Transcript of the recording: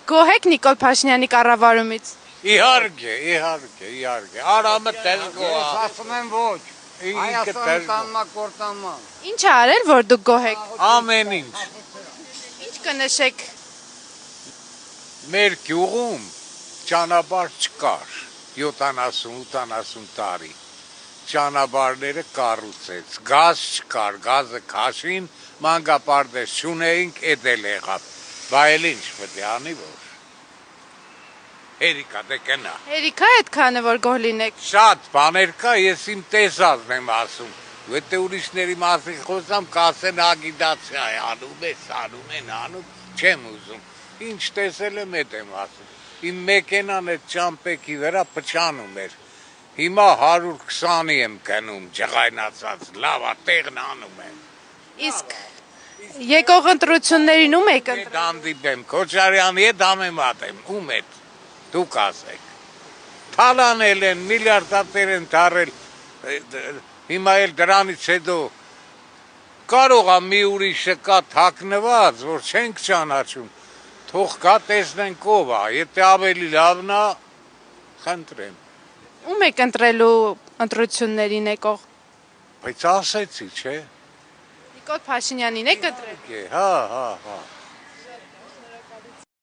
Գոհ եք Նիկոլ Փաշինյանի կառավարումից։ Իհարկե, Արամը տես գոհ է։ Ես ասում եմ ոչ, Հայաստանի կյանմակորտանման։ Ինչ է արել, որ դուք գոհ եք։ Ամեն ինչ։ Ինչ կնշեք։ Մեր գյուղում ճանապարհ չկար 70-80 տարի։ Ճանապարհները կառուցեց, գազ չկար, գազը քաշին, մանկապարտեզ չունեինք, էդել եղավ։ Բայց ինչ պետք է անի որ։ Հերիկա դե կնա։ Հերիքա այդքանը որ գոհ լինեք։ Շատ բաներ կա, ես իմ տեսածն եմ ասում։ Եթե ուրիշների մասին խոսամ, կասեն ագիտացիա է անում, չեմ ուզում։ Ինչ տեսել եմ, էդ եմ ասում։ Իմ մեքենան այդ ճամպեքի վրա փչանում էր։ Հիմա 120-ի եմ գնում, ջղայնացած, լավ, տեղն անում եմ։ Իսկ եկող ընտրություններին ում եք ընտրել։ Դանդիպեմ, Քոչարյանի հետ համեմատեմ, ում հետ, դուք ասեք։ Թալանել են, միլիարդատեր են դարել, հիմա էլ դրանից հետո կարող է մի ուրիշը կա թաքնված, որ չենք ճանաչում, թող կա տեսնենք ով է, եթե ավելի լավն է, խնդրեմ։ Ում եք ընտրելու ընտրություններին եկող։ Բայց ասեցի, չէ։ Նիկոլ Փաշինյանին եք ընտրել։ Հա։